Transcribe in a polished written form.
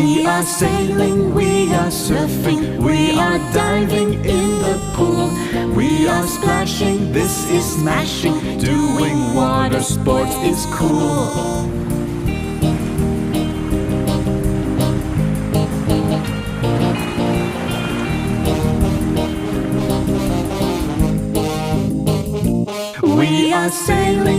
We are sailing, we are surfing, we are diving in the pool. We are splashing, this is smashing, doing water sports is cool. We are sailing,